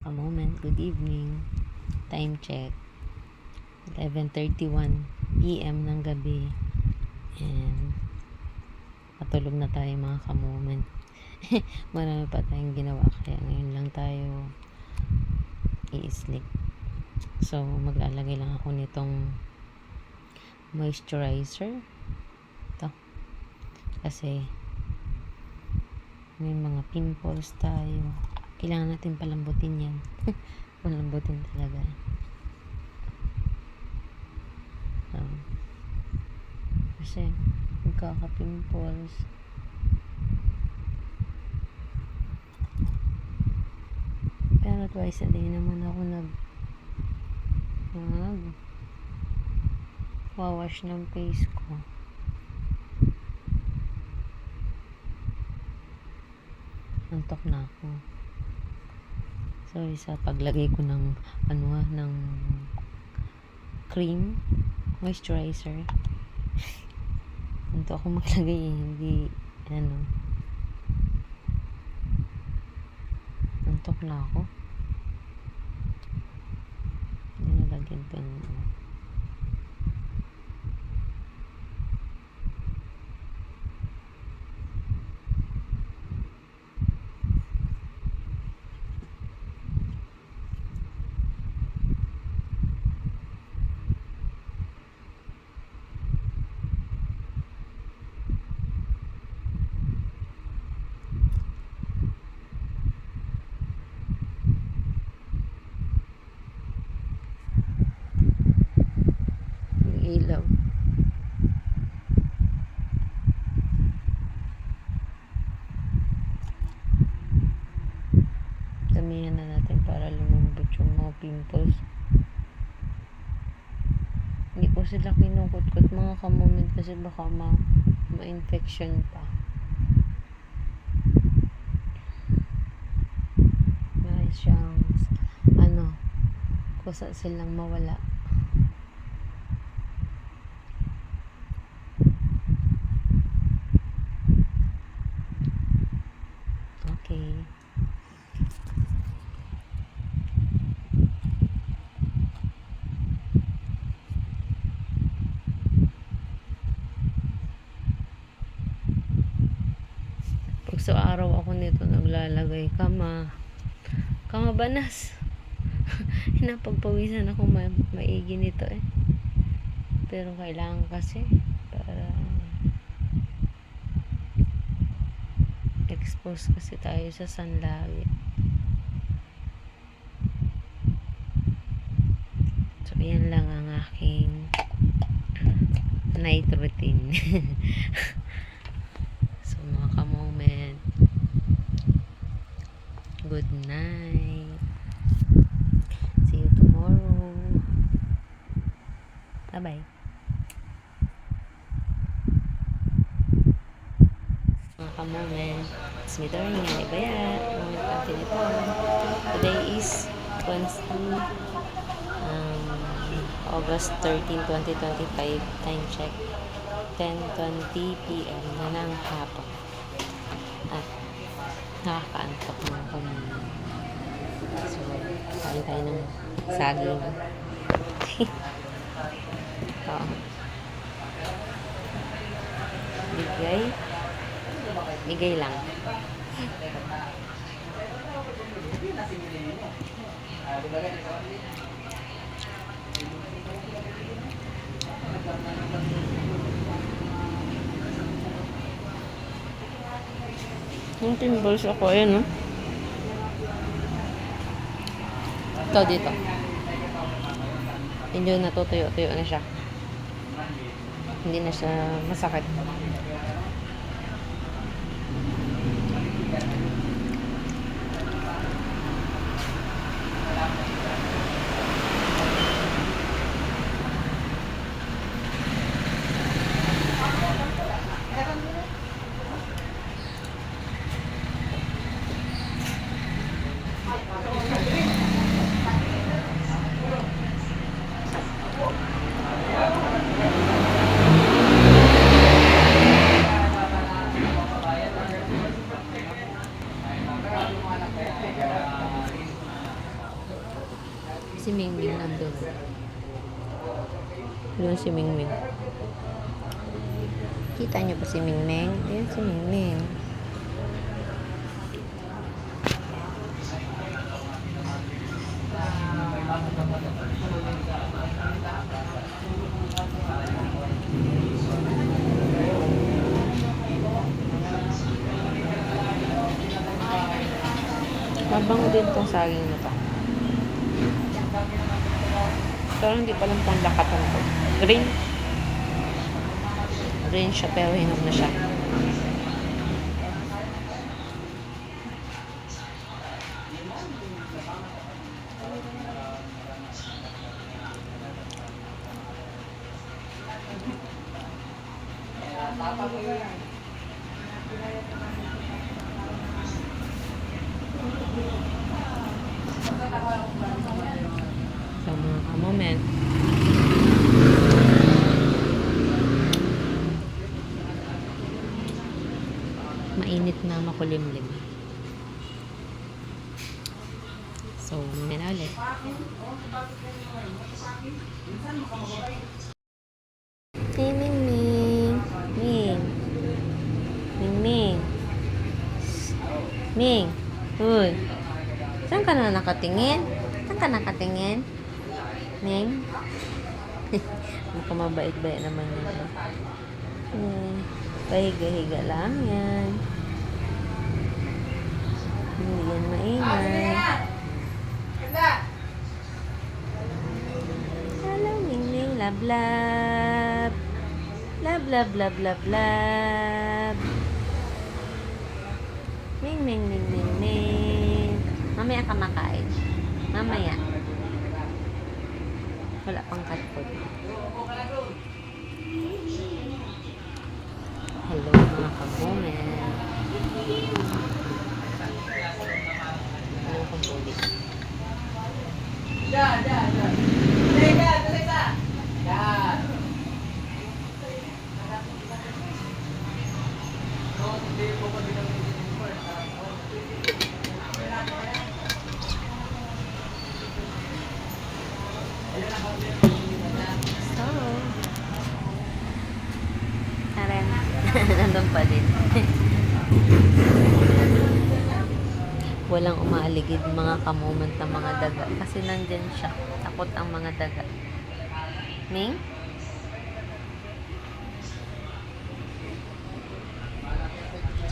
A moment, good evening. Time check. 11:31 PM ng gabi. And matulog na tayo mga ka-moment. Marami pa tayong ginawa kaya ngayon lang tayo i-sleep. So, maglalagay lang ako nitong moisturizer. Ito. Kasi may mga pimples tayo. Kailangan natin palambutin yan. Palambutin talaga. Kasi magkaka-pimples. Pero twice a day naman ako wawash ng face ko. Antok na ako. So, sa paglagay ko ng ng cream, moisturizer. Antok ako maglagay, hindi antok na ako. Nilagyan ko yung ilaw. Damihan na natin para lumambot yung mga pimples. Hindi ko sila kinukot-kot mga ka-moment kasi baka ma-infection pa. May siyang kusa silang mawala. Okay. Pag sa araw ako nito naglalagay kamabanas. Napagpawisan ako maigi nito eh. Pero kailangan kasi para expose kasi tayo sa sunlight. So, yan lang ang aking night routine. So, mga ka-moment, good night. See you tomorrow. Bye-bye. Mga ka-moment, it's me Doring yan, Ibayat. Moment natin ito. Today is Wednesday, August 13, 2025. Time check 10:20 PM na ng hapon. At nakakaantok mga ka-moment. So, kain tayo ng saging. Bigay lang. Yung pimples ako, no? Ito dito. Medyo natutuyo-tuyo na siya. Hindi na siya masakit. Si Mingming nandun. Doon si Mingming. Kita niyo ba si Mingming? Ayan si Mingming. Mabango din tong saging na to. Pero hindi pa lang pang lakatan ko. Green. Green siya pero hinog na siya. So mga ka-moment, mainit na makulimlim. So, mamaya na ulit. Hey, Mingming. Ming. Mingming. Ming. Uy. Saan ka na nakatingin? Saan ka nakatingin? Ming? Mukhang mabait-bait naman yan. Pahiga-higa lang yan. Hindi yan maingay. Hello, Mingming. Love. Love. Ming. Mamaya ka makain. Mamaya. Wala pang cat food. Hello, mga ka-moment. Ano kang buli? So, Karen, nandun pa din. Walang umaaligid mga ka-moment ng mga daga. Kasi nandyan siya. Takot ang mga daga. Ming?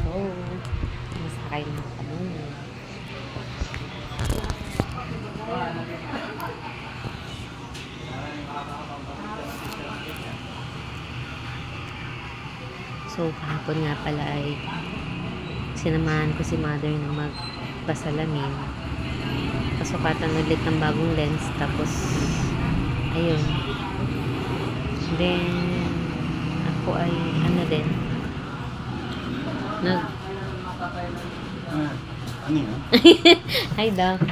So, masakay na kami. So, kahapon nga pala ay sinamahan ko si mother na magpasalamin. Pasukatan ulit ng bagong lens. Tapos, ayun. Then, ako ay, ano din, Ano yun? Hi, Doc.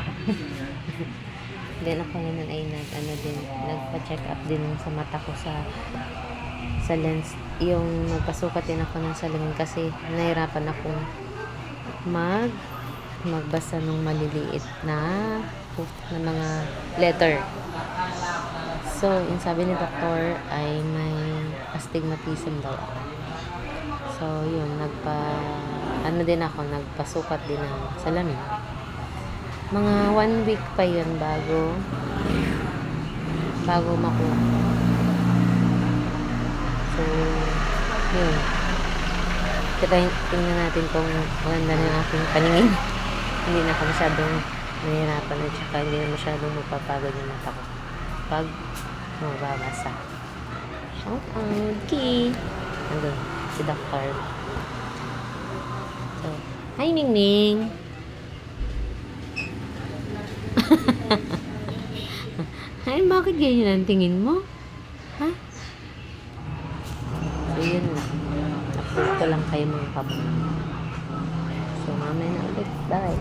Then, ako naman ay nagpa-check up din sa mata ko sa lens. Yung magpasukat din ako ng salamin kasi nahirapan akong magbasa ng maliliit na mga letter. So, yung sabi ni doktor ay may astigmatism daw ako. So, yun, nagpasukat din ng salamin. Mga 1 week pa yun bago makuha. So, yun. Tingnan natin kung maganda na yung aking paningin. Hindi na ako masyadong nahihirapan at saka hindi na masyadong magpapagod yung mata ko pag mababasa. Shout out, Ki! Nandun, si Dr. So, hi, Mingming! Ay, bakit ganyan ang tingin mo? Ha? So, yun lang. Update ko lang kayo mga kapatid. So, mamaya na ulit. Bye!